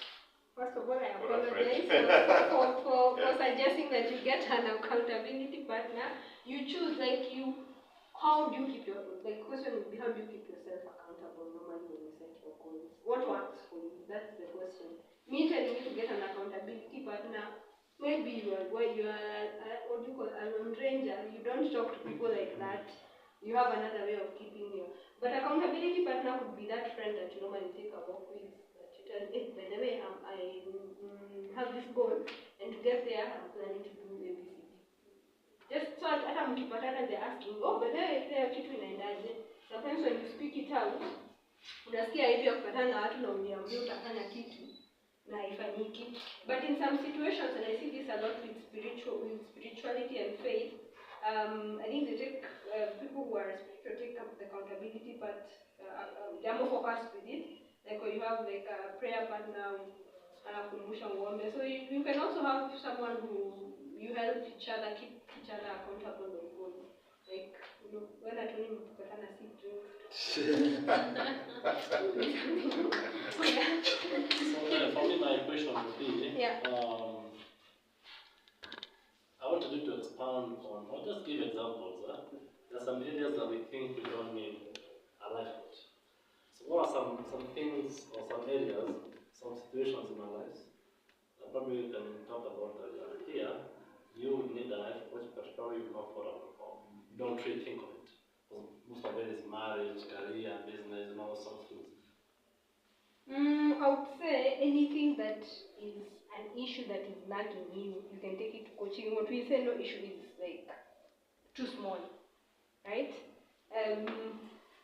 First of all, I Or a apologize friend. for suggesting that you get an accountability partner. You choose, how do you keep question would be, how do you keep yourself accountable normally when you set your goals? What works for you? That's the question. Me telling you to get an accountability partner, maybe you are what do you call an ranger. You don't talk to people like that. You have another way of keeping your. But accountability partner could be that friend that you normally take a walk with. That you tell, hey, by the way, I have this goal, and to get there, I'm planning to do ABC. Just so hata mkipatana they're asking, oh, but there kitu inaendaje? Sometimes when you speak it out, unasikia hivi kupatana na watu na uniambia utafanya kitu na haifanyiki. But in some situations, and I see this a lot with spirituality and faith, I think they take people who are spiritual take up the accountability, but they're more focused with it. Like when you have like a prayer partner, so you can also have someone who you help each other, keep each other accountable on God. Like, you know, when I told him to put on a seat drink. So for me, my question would be, Yeah. I want you to expand on, I'll just give examples. There are some areas that we think we don't need a life coach. So what are some things or some areas, some situations in our lives that probably we can talk about that here, you would need a life coach, but probably you're not for you don't really think of it. Because most of it is marriage, career, business, and all sorts of things. I would say anything that is an issue that is nagging you, you can take it to coaching. What we say no issue is like too small, right?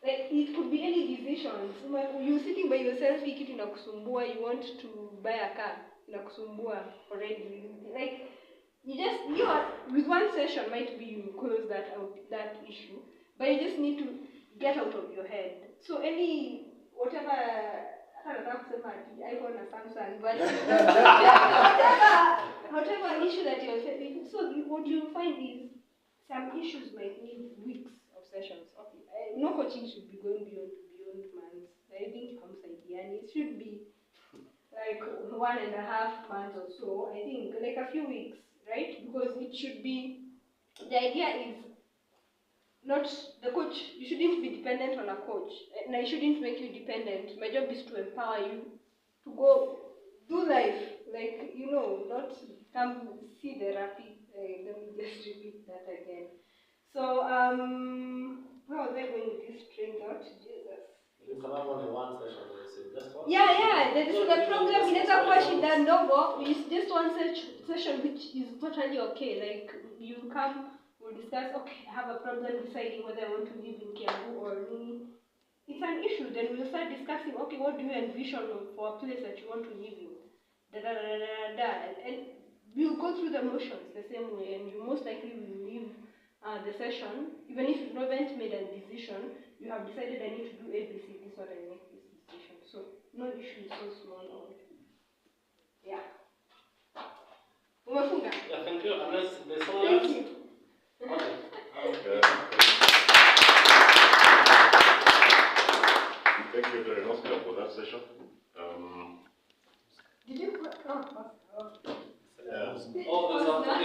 Like it could be any decisions. You're sitting by yourself, kitu inakusumbua, you want to buy a car, inakusumbua already. Like you are with one session might be you close that issue, but you just need to get out of your head. So any whatever iPhone or Samsung, but whatever issue that you're facing. So what you find is some issues might need weeks of sessions. Okay, no coaching should be going beyond months. I think it should be like 1.5 months or so. I think like a few weeks, right? Because it should be. The idea is not the coach. You shouldn't be dependent on a coach, and I shouldn't make you dependent. My job is to empower you to go do life, like not come see therapy. Let me just repeat that again. So how was I going with this train out? Jesus. You can have only one session where you say just one. Yeah. The problem inaweza kuwa shida ndogo. It's just one session which is totally okay. Like you come. We'll discuss, okay, I have a problem deciding whether I want to live in Kiambu or Nini. It's an issue, then we'll start discussing, okay, what do you envision for a place that you want to live in? And we'll go through the motions the same way, and you most likely will leave the session, even if you haven't made a decision, you have decided I need to do ABC, this is what I make this decision. So, no issue is so small. Yeah. Umefunga? Yeah, thank you. Unless there's someone Thank else. you. Okay. Thank you very much for that session. Did you put Yeah. Oh, there's something.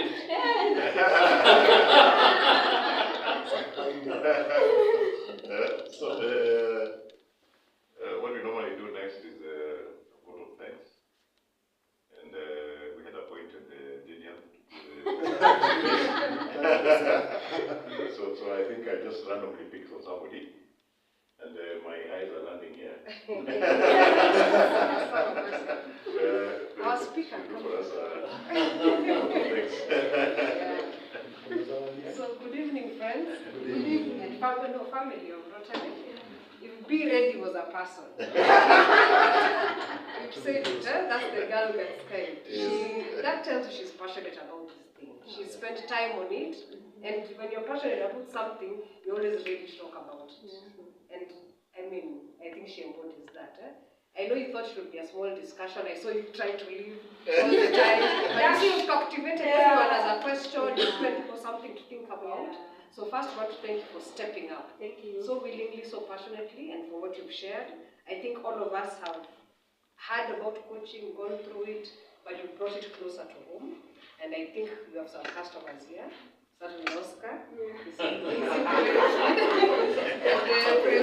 What we normally do next is a vote of thanks. And we had appointed Daniel. So I think I just randomly picked on somebody. And my eyes are landing here. Our speaker. Do for us, thanks. So good evening, friends. Good evening, and family of Rotary. If Be Ready was a person, you said it, that's the girl that's kind. That tells you she's passionate about this thing. She spent time on it, and when you're passionate about something, you're always ready to talk about it. And I mean, I think she embodies that. I know you thought it would be a small discussion. I saw you trying to leave all the time. But you see, you've captivated everyone as a question, you've given people something to think about. So first, I want to thank you for stepping up. Thank you. So willingly, so passionately, and for what you've shared. I think all of us have heard about coaching, gone through it, but you brought it closer to home. And I think we have some customers here. Certainly Oscar. And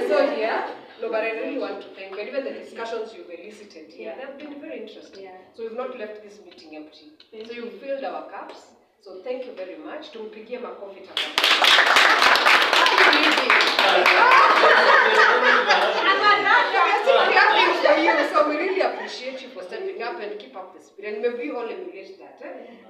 so here. No, but I really want to thank you. And even the discussions you've elicited here, they've been very interesting. So we've not left this meeting empty. So you've filled our cups. So thank you very much. Tumpigie makofi tafadhali. So we really appreciate you for stepping up and keep up the spirit. And maybe we all emulate that.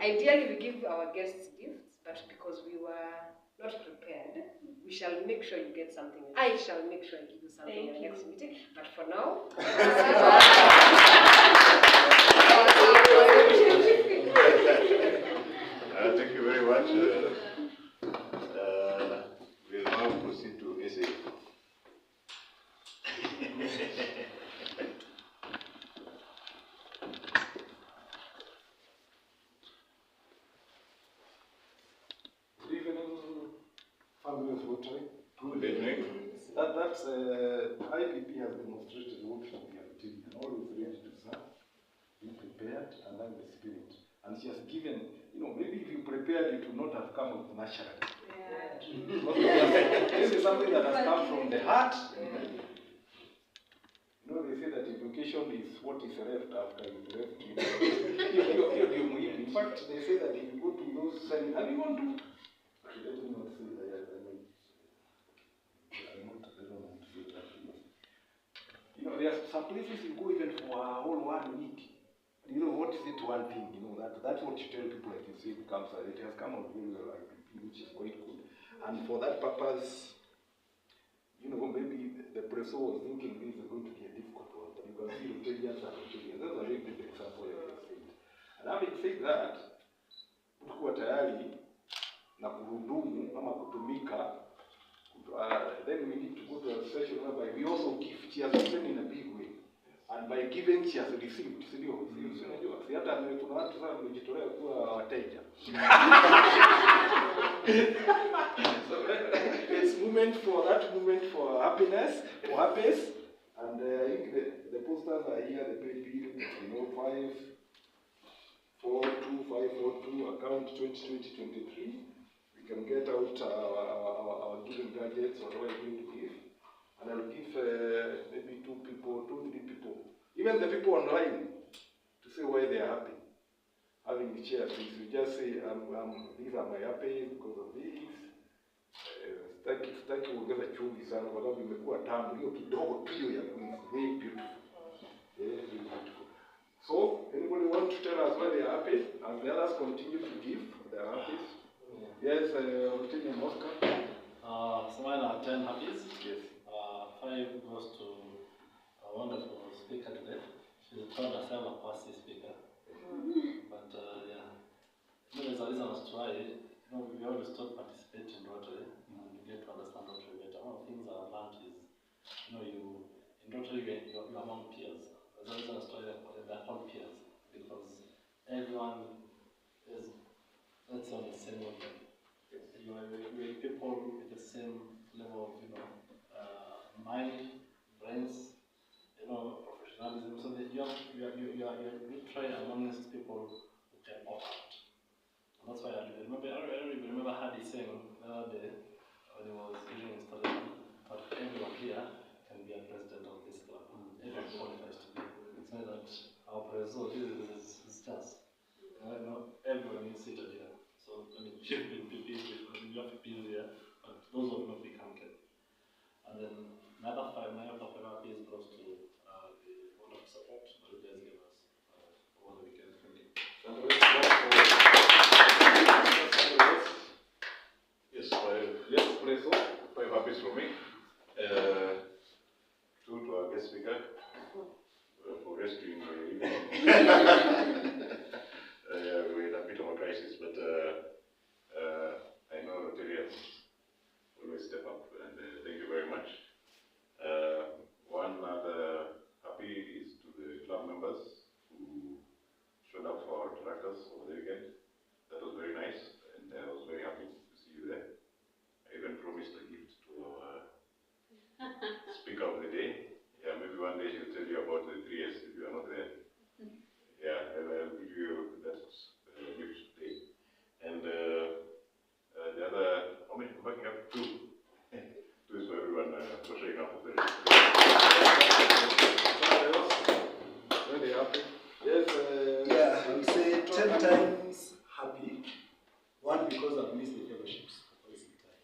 Ideally, we give our guests gifts. but because we were not prepared, we shall make sure you get something. I shall make sure I give you something in the next meeting. But for now, thank you very much. We'll now proceed to essay. Good evening, family of Rotary. Good evening. That's IPP has demonstrated what we are doing and always ready to serve, be prepared and have the spirit. And she has given, maybe if you prepared, it would not have come up naturally. This is something that has come from the heart. They say that education is what is left after you left. In fact, they say that if you go to those seminars, and you want to, let me not say that, I don't want to say that. There are some places you go even for a whole 1 week. What is it one thing? That's what you tell people, like you say, it has come out very well, which is quite good. And for that purpose, maybe the professor was thinking this is going to be a difficult one, but you can see Rotarians are Rotarians. That's a very good example, like I said. And having said that, tukiwa tayari na kuhudumu ama kutumika, then we need to go to a session whereby we also give. She has given in a big way. And by giving, she has received. Si hata kuna watu sana wamejitolea kuwa wateja. So it's movement for happiness, for happiness. And I think the posters are here, the pay bill, 542 account 2020-23. We can get out our giving gadgets, whatever you're going to give. And I'll give maybe 2, 3 people, even the people online, to say why they are happy. Having shared things, you just say, these are my happy because of this. Sitaki kuongeza chumvi sana kwa sababu imekuwa tamu. Hiyo kidogo tu ya very beautiful. Very beautiful. So, anybody want to tell us why they are happy? And the others continue to give their happy. Yes, Rotary and Oscar. So mine are 10 happies. Yes. 5 goes to a wonderful speaker today. She's called herself a passy speaker. But yeah, there's a reason as to why, we always talk participate in Rotary and you get to understand Rotary better. One of the things I've learned is, in Rotary you're among peers. There's a reason as to why they're called peers, because everyone is, let's say, on the same level. You're people with the same level of, mind, brains, professionalism. So that you try amongst people who can opt. And that's why I remember Hadi saying the other day when he was giving installation, but everyone here can be a president of this club. Everyone qualifies to be. So that our president is just, everyone is seated here. So, you've been PPs before, you have PPs here, but those have not become kept. And then my other 5 is goes to the wonderful support that you guys gave us over the weekend. Thank you. Yes, 5. Yes, please. 5 happies from me. 2 to our guest speaker for rescuing my evening. We're in a bit of a crisis, but I know Rotarians always step up, and thank you very much. One other happy is to the club members who showed up for our tractors over the weekend. That was very nice, and I was very happy to see you there. I even promised a gift to our speaker of the day. Yeah, maybe one day she'll tell you about the 3S if you are not there. Yeah, I'll give you that gift today. And the other, how many? Backing up 2. 2 is for everyone for showing up. Very happy. Yes. Yeah, I would say 10 times happy. 1, because I've missed the fellowships for quite some time.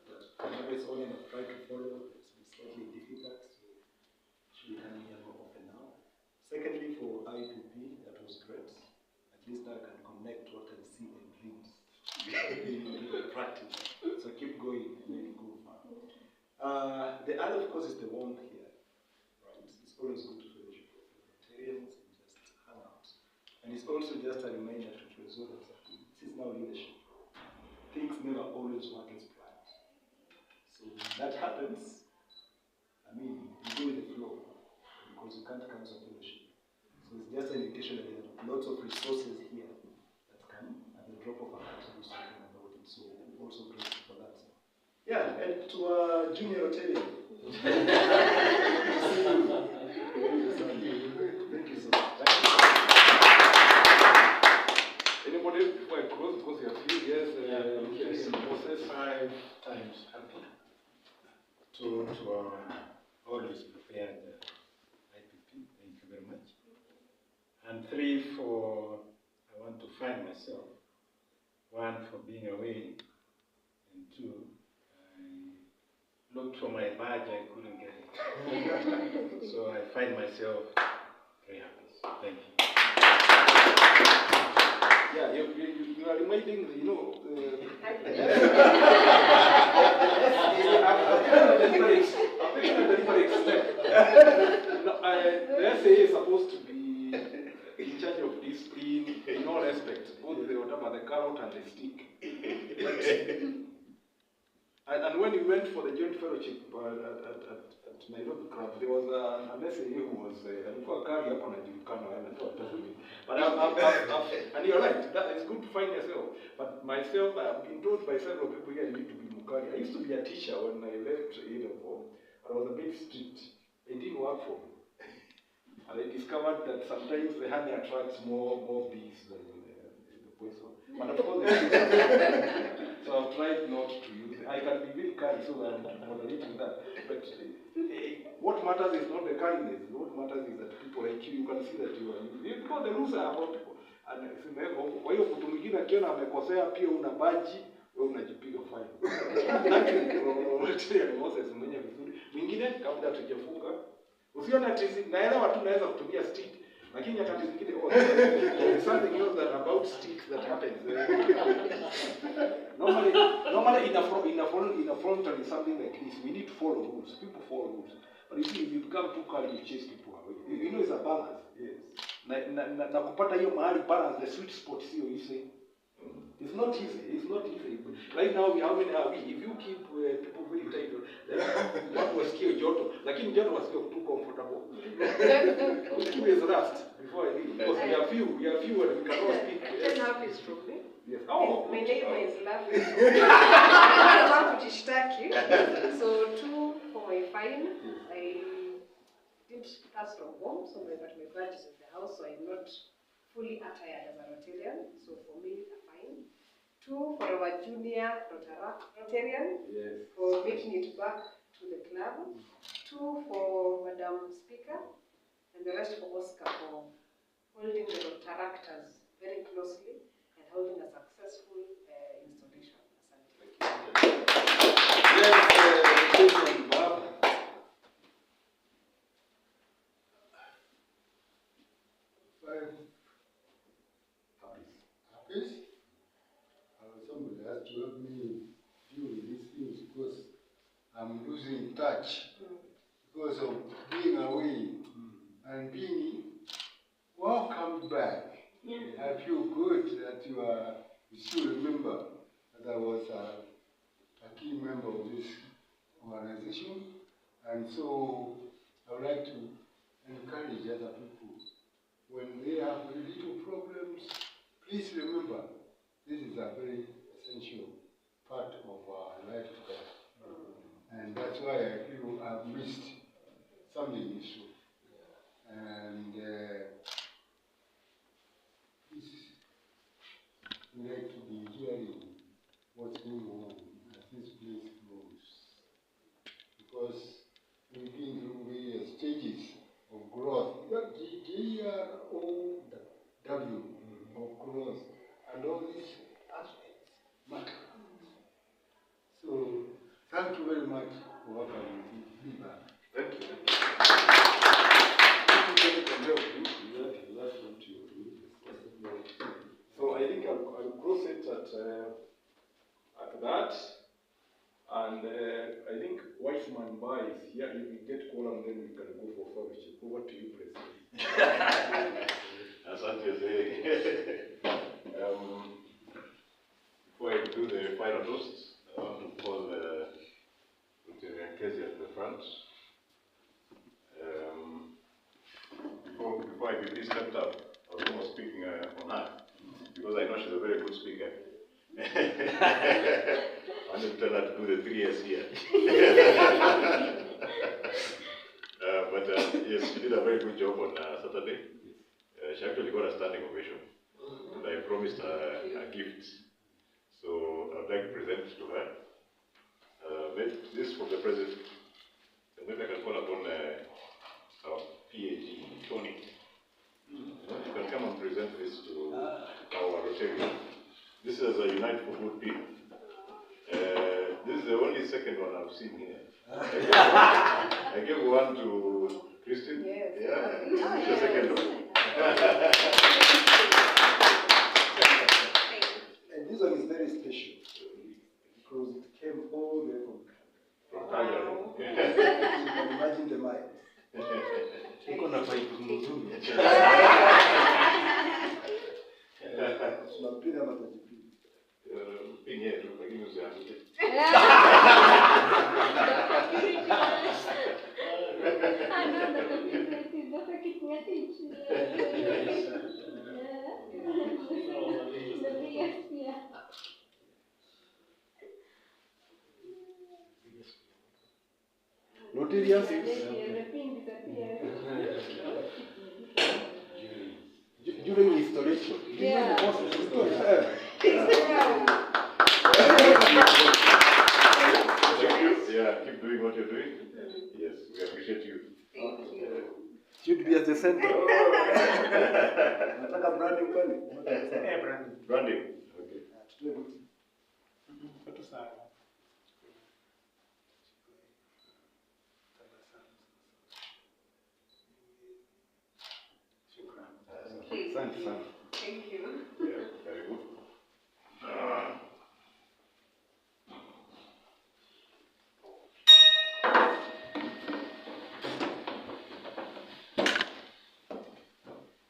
But always on and I've tried to follow. It's been slightly difficult, so should be coming here more often now. Secondly, for IPP, that was great. At least I can connect what I see in dreams. in practice. So keep going and then go far. The other, of course, is the warmth here. Right? It's always good to fellowship with Rotarians and just hang out. And it's also just a reminder to Treasurer that this is now leadership. Things never always work as planned. So when that happens, I mean, you go with the flow because you can't cancel fellowship. So it's just an indication that there are lots of resources here that can, at the drop of a hat, do something about it. So we're also grateful for that. Yeah, and to Junior Rotarian. Thank you so much. Anybody before I close, because you have few years in the process? 5 times happy to always prepared IPP. Thank you very much. And 3 for I want to find myself. 1 for being away, and 2 I looked for my badge, I couldn't get it. So I find myself very happy. Thank you. Yeah, you are reminding, you know, I'm taking a deliberate step. No, the SA is supposed to be in charge of discipline in all aspects, both the whatever, the carrot and the stick. And when we went for the joint fellowship at Nairobi Club, there was an SAA who was alikuwa kari hapo anajulikana anatoa pesa. But and you're right, that is good to find yourself. But myself, I've been told by several people here, you need to be Mukari. I used to be a teacher when I left A-level, and I was a bit strict. It didn't work for me. And I discovered that sometimes the honey attracts more bees than the poison. But of course, so I've tried not to use it. I can be very kind, so I'm moderating that. But what matters is not the kindness. What matters is that people like you can see that you are you know the rules are about people. And kwa hiyo mtu mwingine akiona amekosea pia una baji, wewe unajipiga fine. Lakini Moses mwenye vizuri. Mwingine kabla tujafunga, usione ati naelewa tu naweza kutumia stick. Lakini nyakati zingine something else that about sticks that happens. Normally in a frontal is something like this. We need to follow rules. People follow rules. But you see, if you become too calm, you chase people away. You know it's a balance. Yes. Na kupata hiyo mahali balance, the sweet spot sio easy. It's not easy. It's not easy. Right now, how many are we? If you keep people very tight, what was kill joto? Lakini joto was too comfortable. Give us rest before I leave. Because we are few and we cannot speak. I can have his from me. Yes. Oh. My neighbor is laughing. So 2 for my fine. I did pass from home, so my badge is in the house, so I'm not fully attired as a Rotarian. So for me, a fine. 2 for our junior Rotarian. Yes. For making it back to the club. 2 for Madam Speaker, and the rest for Oscar for holding the Rotaractors very closely and holding a successful installation. Yes, Bob. Somebody has to help me deal with these things because I'm losing touch because of being away and being welcomed back. I feel good that you still remember that I was a key member of this organization, and so I would like to encourage other people when they have little problems. Please remember, this is a very essential part of our life together. And that's why I feel I've missed something useful. And we like to be hearing what's going on as this place grows. Because we've been through various stages of growth. G-R-O-W of growth. And all these aspects matter. So, thank you very much for welcoming me back. Thank you. So I think I'll close it at that, and I think wise man buys. Yeah, if we get quorum, then we can go for fellowship. Over to you, President. Asante Zee. Before I do the final toast, I want to call Lieutenant Casey at the front. Before I get stepped up, I was almost speaking on her, because I know she's a very good speaker. I want to tell her to do the 3 years here. Yes, she did a very good job on Saturday. She actually got a standing ovation, and I promised her a gift. So I'd like to present it to her. This is from the president. And maybe I can call upon our PAG, Tony. You can come and present this to our Rotarian. This is a Unite for Good People. This is the only second one I've seen here. I gave one to Christine. Yes. Yeah, this is the second one. And this one is very special because it came all the way from Wow. You can imagine the miles. Iko na pipe mzuri. Tunampenda matajiri. Pinye tu, lakini usianguke. Notarius during installation. Yeah. Thank you. Yeah, keep doing what you're doing. Yes, we appreciate you. Thank you. Should be at the center. Nataka branding pale. Branding. Okay. Asante sana. Thank you. Yeah, very good.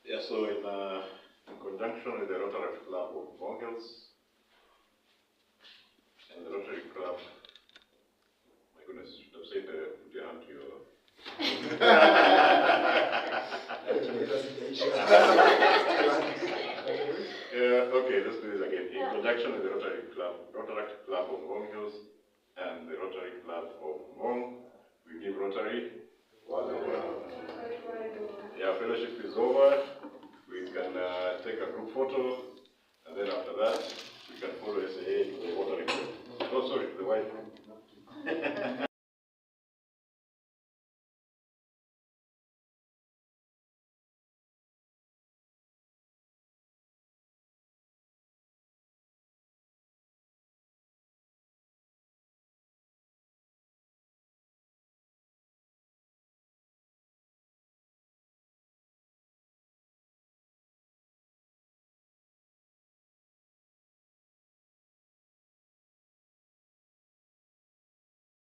Yeah, so in conjunction with the Rotary Club of Ngong and the Rotary Club, my goodness, should have said put your hand to your okay, let's do this again. In conjunction with the Rotary Club of Ngong Hills and the Rotary Club of Ngong, we give Rotary. Yeah, fellowship is over. We can take a group photo, and then after that, we can follow SAA to the watering. Oh, sorry, the white room.